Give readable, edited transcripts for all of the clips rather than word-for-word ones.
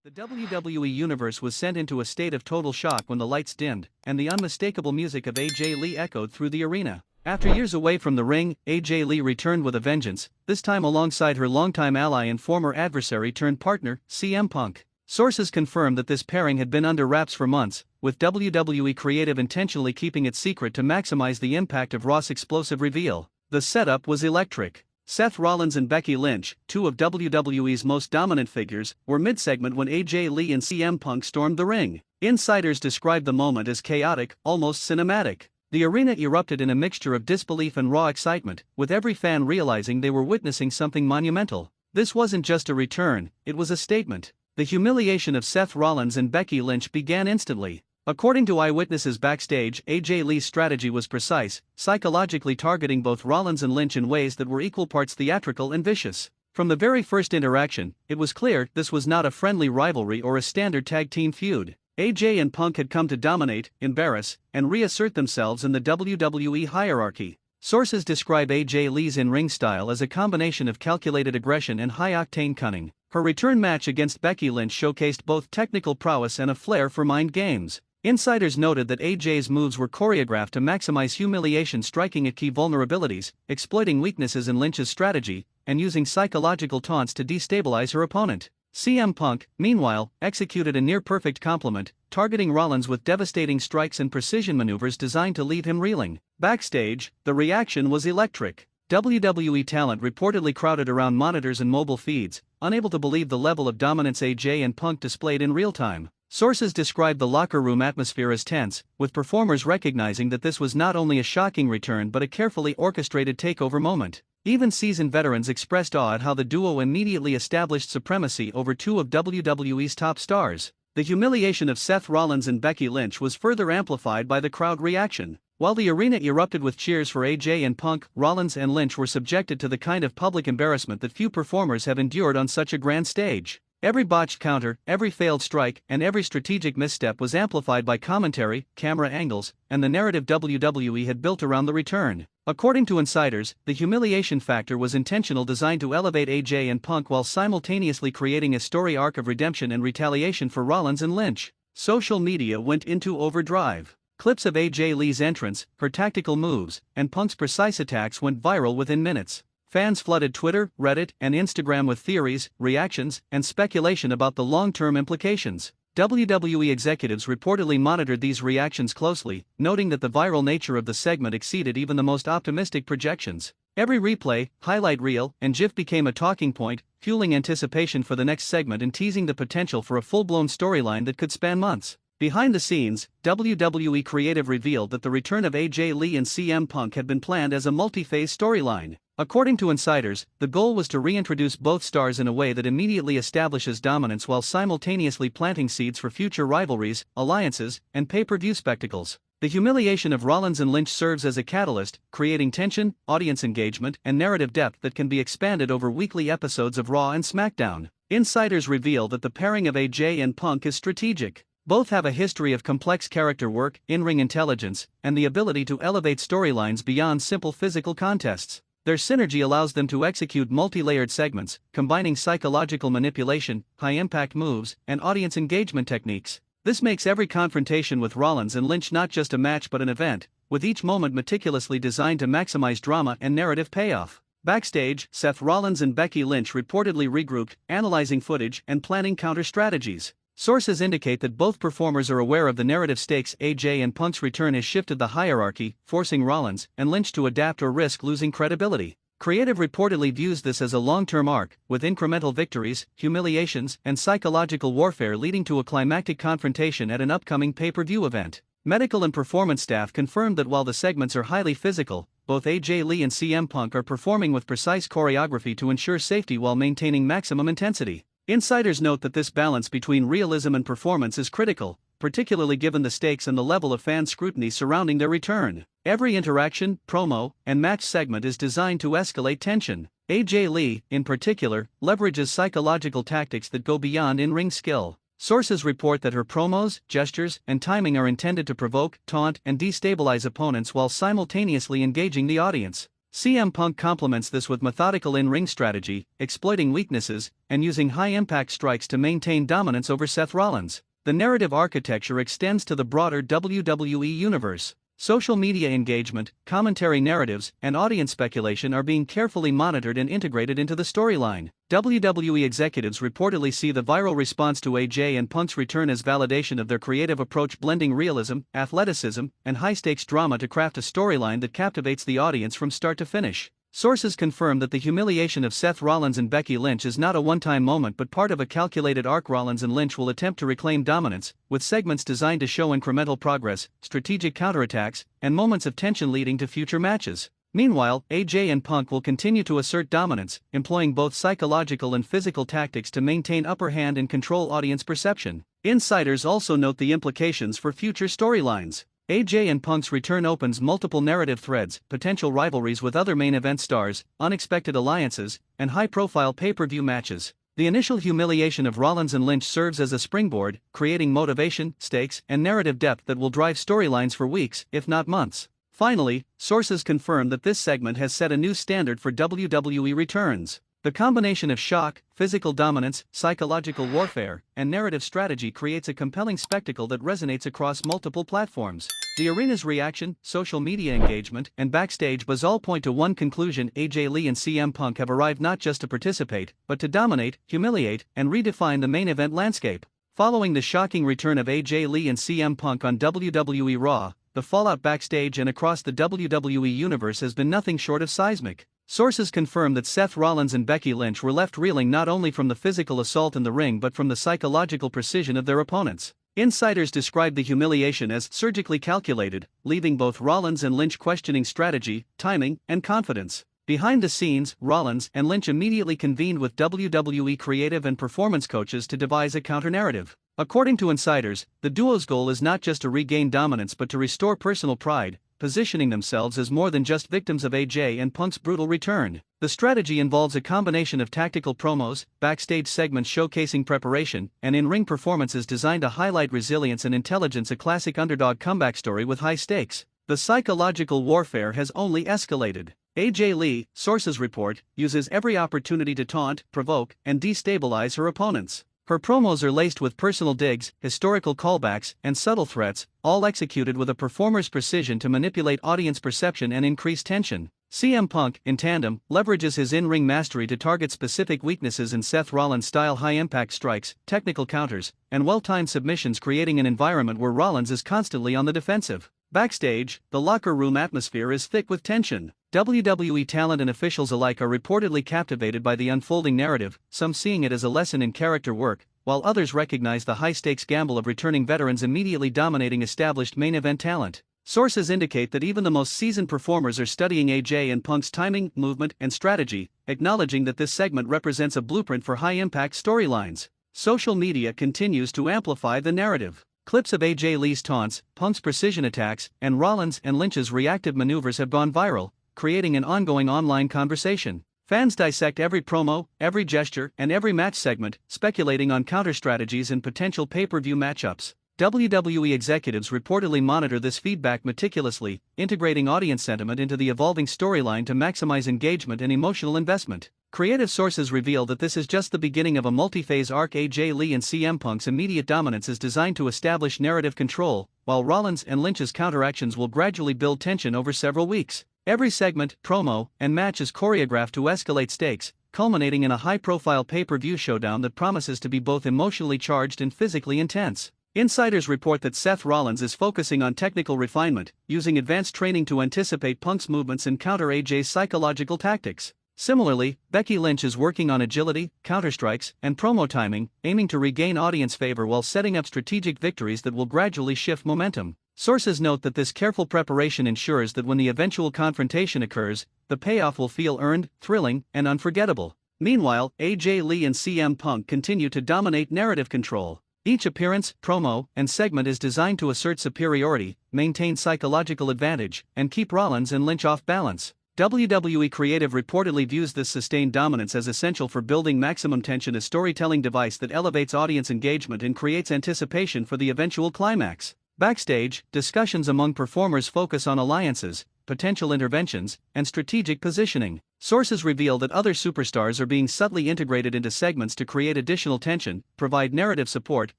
The WWE Universe was sent into a state of total shock when the lights dimmed, and the unmistakable music of AJ Lee echoed through the arena. After years away from the ring, AJ Lee returned with a vengeance, this time alongside her longtime ally and former adversary turned partner, CM Punk. Sources confirmed that this pairing had been under wraps for months, with WWE Creative intentionally keeping it secret to maximize the impact of Raw's explosive reveal. The setup was electric. Seth Rollins and Becky Lynch, two of WWE's most dominant figures, were mid-segment when AJ Lee and CM Punk stormed the ring. Insiders described the moment as chaotic, almost cinematic. The arena erupted in a mixture of disbelief and raw excitement, with every fan realizing they were witnessing something monumental. This wasn't just a return, it was a statement. The humiliation of Seth Rollins and Becky Lynch began instantly. According to eyewitnesses backstage, AJ Lee's strategy was precise, psychologically targeting both Rollins and Lynch in ways that were equal parts theatrical and vicious. From the very first interaction, it was clear this was not a friendly rivalry or a standard tag team feud. AJ and Punk had come to dominate, embarrass, and reassert themselves in the WWE hierarchy. Sources describe AJ Lee's in-ring style as a combination of calculated aggression and high-octane cunning. Her return match against Becky Lynch showcased both technical prowess and a flair for mind games. Insiders noted that AJ's moves were choreographed to maximize humiliation, striking at key vulnerabilities, exploiting weaknesses in Lynch's strategy, and using psychological taunts to destabilize her opponent. CM Punk, meanwhile, executed a near-perfect complement, targeting Rollins with devastating strikes and precision maneuvers designed to leave him reeling. Backstage, the reaction was electric. WWE talent reportedly crowded around monitors and mobile feeds, unable to believe the level of dominance AJ and Punk displayed in real time. Sources described the locker room atmosphere as tense, with performers recognizing that this was not only a shocking return but a carefully orchestrated takeover moment. Even seasoned veterans expressed awe at how the duo immediately established supremacy over two of WWE's top stars. The humiliation of Seth Rollins and Becky Lynch was further amplified by the crowd reaction. While the arena erupted with cheers for AJ and Punk, Rollins and Lynch were subjected to the kind of public embarrassment that few performers have endured on such a grand stage. Every botched counter, every failed strike, and every strategic misstep was amplified by commentary, camera angles, and the narrative WWE had built around the return. According to insiders, the humiliation factor was intentional, designed to elevate AJ and Punk while simultaneously creating a story arc of redemption and retaliation for Rollins and Lynch. Social media went into overdrive. Clips of AJ Lee's entrance, her tactical moves, and Punk's precise attacks went viral within minutes. Fans flooded Twitter, Reddit, and Instagram with theories, reactions, and speculation about the long-term implications. WWE executives reportedly monitored these reactions closely, noting that the viral nature of the segment exceeded even the most optimistic projections. Every replay, highlight reel, and GIF became a talking point, fueling anticipation for the next segment and teasing the potential for a full-blown storyline that could span months. Behind the scenes, WWE Creative revealed that the return of AJ Lee and CM Punk had been planned as a multi-phase storyline. According to insiders, the goal was to reintroduce both stars in a way that immediately establishes dominance while simultaneously planting seeds for future rivalries, alliances, and pay-per-view spectacles. The humiliation of Rollins and Lynch serves as a catalyst, creating tension, audience engagement, and narrative depth that can be expanded over weekly episodes of Raw and SmackDown. Insiders reveal that the pairing of AJ and Punk is strategic. Both have a history of complex character work, in-ring intelligence, and the ability to elevate storylines beyond simple physical contests. Their synergy allows them to execute multi-layered segments, combining psychological manipulation, high-impact moves, and audience engagement techniques. This makes every confrontation with Rollins and Lynch not just a match but an event, with each moment meticulously designed to maximize drama and narrative payoff. Backstage, Seth Rollins and Becky Lynch reportedly regrouped, analyzing footage and planning counter-strategies. Sources indicate that both performers are aware of the narrative stakes. AJ and Punk's return has shifted the hierarchy, forcing Rollins and Lynch to adapt or risk losing credibility. Creative reportedly views this as a long-term arc, with incremental victories, humiliations, and psychological warfare leading to a climactic confrontation at an upcoming pay-per-view event. Medical and performance staff confirmed that while the segments are highly physical, both AJ Lee and CM Punk are performing with precise choreography to ensure safety while maintaining maximum intensity. Insiders note that this balance between realism and performance is critical, particularly given the stakes and the level of fan scrutiny surrounding their return. Every interaction, promo, and match segment is designed to escalate tension. AJ Lee, in particular, leverages psychological tactics that go beyond in-ring skill. Sources report that her promos, gestures, and timing are intended to provoke, taunt, and destabilize opponents while simultaneously engaging the audience. CM Punk complements this with methodical in-ring strategy, exploiting weaknesses, and using high-impact strikes to maintain dominance over Seth Rollins. The narrative architecture extends to the broader WWE Universe. Social media engagement, commentary narratives, and audience speculation are being carefully monitored and integrated into the storyline. WWE executives reportedly see the viral response to AJ and Punk's return as validation of their creative approach, blending realism, athleticism, and high-stakes drama to craft a storyline that captivates the audience from start to finish. Sources confirm that the humiliation of Seth Rollins and Becky Lynch is not a one-time moment but part of a calculated arc. Rollins and Lynch will attempt to reclaim dominance, with segments designed to show incremental progress, strategic counterattacks, and moments of tension leading to future matches. Meanwhile, AJ and Punk will continue to assert dominance, employing both psychological and physical tactics to maintain upper hand and control audience perception. Insiders also note the implications for future storylines. AJ and Punk's return opens multiple narrative threads, potential rivalries with other main event stars, unexpected alliances, and high-profile pay-per-view matches. The initial humiliation of Rollins and Lynch serves as a springboard, creating motivation, stakes, and narrative depth that will drive storylines for weeks, if not months. Finally, sources confirm that this segment has set a new standard for WWE returns. The combination of shock, physical dominance, psychological warfare, and narrative strategy creates a compelling spectacle that resonates across multiple platforms. The arena's reaction, social media engagement, and backstage buzz all point to one conclusion: AJ Lee and CM Punk have arrived not just to participate, but to dominate, humiliate, and redefine the main event landscape. Following the shocking return of AJ Lee and CM Punk on WWE Raw, the fallout backstage and across the WWE Universe has been nothing short of seismic. Sources confirm that Seth Rollins and Becky Lynch were left reeling not only from the physical assault in the ring but from the psychological precision of their opponents. Insiders describe the humiliation as surgically calculated, leaving both Rollins and Lynch questioning strategy, timing, and confidence. Behind the scenes, Rollins and Lynch immediately convened with WWE creative and performance coaches to devise a counter-narrative. According to insiders, the duo's goal is not just to regain dominance but to restore personal pride, positioning themselves as more than just victims of AJ and Punk's brutal return. The strategy involves a combination of tactical promos, backstage segments showcasing preparation, and in-ring performances designed to highlight resilience and intelligence, a classic underdog comeback story with high stakes. The psychological warfare has only escalated. AJ Lee, sources report, uses every opportunity to taunt, provoke, and destabilize her opponents. Her promos are laced with personal digs, historical callbacks, and subtle threats, all executed with a performer's precision to manipulate audience perception and increase tension. CM Punk, in tandem, leverages his in-ring mastery to target specific weaknesses in Seth Rollins-style high-impact strikes, technical counters, and well-timed submissions, creating an environment where Rollins is constantly on the defensive. Backstage, the locker room atmosphere is thick with tension. WWE talent and officials alike are reportedly captivated by the unfolding narrative, some seeing it as a lesson in character work, while others recognize the high-stakes gamble of returning veterans immediately dominating established main event talent. Sources indicate that even the most seasoned performers are studying AJ and Punk's timing, movement, and strategy, acknowledging that this segment represents a blueprint for high-impact storylines. Social media continues to amplify the narrative. Clips of AJ Lee's taunts, Punk's precision attacks, and Rollins and Lynch's reactive maneuvers have gone viral, creating an ongoing online conversation. Fans dissect every promo, every gesture, and every match segment, speculating on counter strategies and potential pay-per-view matchups. WWE executives reportedly monitor this feedback meticulously, integrating audience sentiment into the evolving storyline to maximize engagement and emotional investment. Creative sources reveal that this is just the beginning of a multi-phase arc. AJ Lee and CM Punk's immediate dominance is designed to establish narrative control, while Rollins and Lynch's counteractions will gradually build tension over several weeks. Every segment, promo, and match is choreographed to escalate stakes, culminating in a high-profile pay-per-view showdown that promises to be both emotionally charged and physically intense. Insiders report that Seth Rollins is focusing on technical refinement, using advanced training to anticipate Punk's movements and counter AJ's psychological tactics. Similarly, Becky Lynch is working on agility, counterstrikes, and promo timing, aiming to regain audience favor while setting up strategic victories that will gradually shift momentum. Sources note that this careful preparation ensures that when the eventual confrontation occurs, the payoff will feel earned, thrilling, and unforgettable. Meanwhile, AJ Lee and CM Punk continue to dominate narrative control. Each appearance, promo, and segment is designed to assert superiority, maintain psychological advantage, and keep Rollins and Lynch off balance. WWE Creative reportedly views this sustained dominance as essential for building maximum tension, a storytelling device that elevates audience engagement and creates anticipation for the eventual climax. Backstage, discussions among performers focus on alliances, potential interventions, and strategic positioning. Sources reveal that other superstars are being subtly integrated into segments to create additional tension, provide narrative support,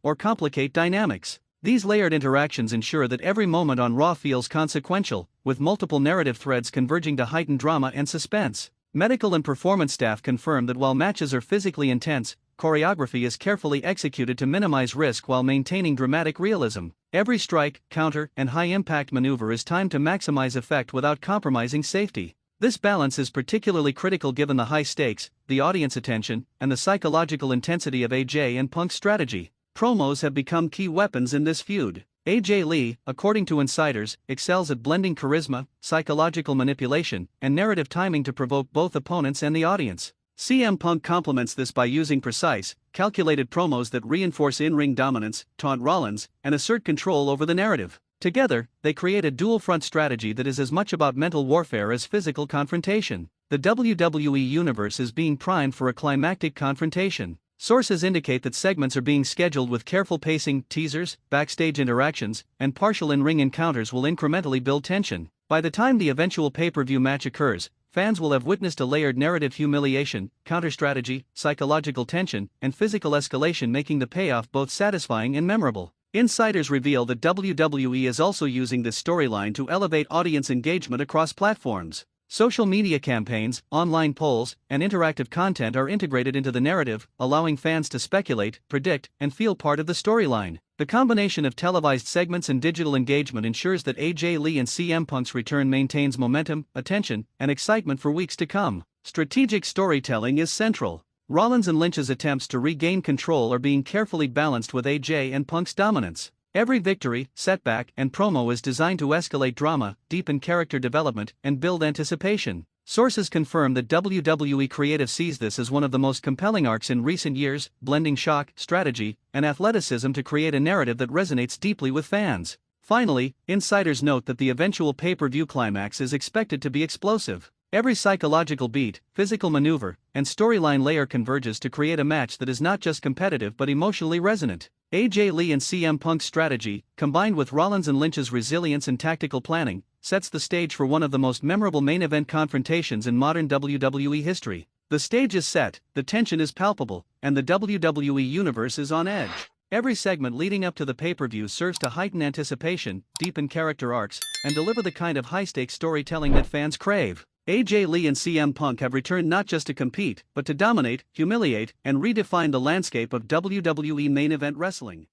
or complicate dynamics. These layered interactions ensure that every moment on Raw feels consequential, with multiple narrative threads converging to heighten drama and suspense. Medical and performance staff confirm that while matches are physically intense, choreography is carefully executed to minimize risk while maintaining dramatic realism. Every strike, counter, and high-impact maneuver is timed to maximize effect without compromising safety. This balance is particularly critical given the high stakes, the audience attention, and the psychological intensity of AJ and Punk's strategy. Promos have become key weapons in this feud. AJ Lee, according to insiders, excels at blending charisma, psychological manipulation, and narrative timing to provoke both opponents and the audience. CM Punk complements this by using precise, calculated promos that reinforce in-ring dominance, taunt Rollins, and assert control over the narrative. Together, they create a dual-front strategy that is as much about mental warfare as physical confrontation. The WWE Universe is being primed for a climactic confrontation. Sources indicate that segments are being scheduled with careful pacing, teasers, backstage interactions, and partial in-ring encounters will incrementally build tension. By the time the eventual pay-per-view match occurs, fans will have witnessed a layered narrative humiliation, counter-strategy, psychological tension, and physical escalation, making the payoff both satisfying and memorable. Insiders reveal that WWE is also using this storyline to elevate audience engagement across platforms. Social media campaigns, online polls, and interactive content are integrated into the narrative, allowing fans to speculate, predict, and feel part of the storyline. The combination of televised segments and digital engagement ensures that AJ Lee and CM Punk's return maintains momentum, attention, and excitement for weeks to come. Strategic storytelling is central. Rollins and Lynch's attempts to regain control are being carefully balanced with AJ and Punk's dominance. Every victory, setback, and promo is designed to escalate drama, deepen character development, and build anticipation. Sources confirm that WWE Creative sees this as one of the most compelling arcs in recent years, blending shock, strategy, and athleticism to create a narrative that resonates deeply with fans. Finally, insiders note that the eventual pay-per-view climax is expected to be explosive. Every psychological beat, physical maneuver, and storyline layer converges to create a match that is not just competitive but emotionally resonant. AJ Lee and CM Punk's strategy, combined with Rollins and Lynch's resilience and tactical planning, sets the stage for one of the most memorable main event confrontations in modern WWE history. The stage is set, the tension is palpable, and the WWE Universe is on edge. Every segment leading up to the pay-per-view serves to heighten anticipation, deepen character arcs, and deliver the kind of high-stakes storytelling that fans crave. AJ Lee and CM Punk have returned not just to compete, but to dominate, humiliate, and redefine the landscape of WWE main event wrestling.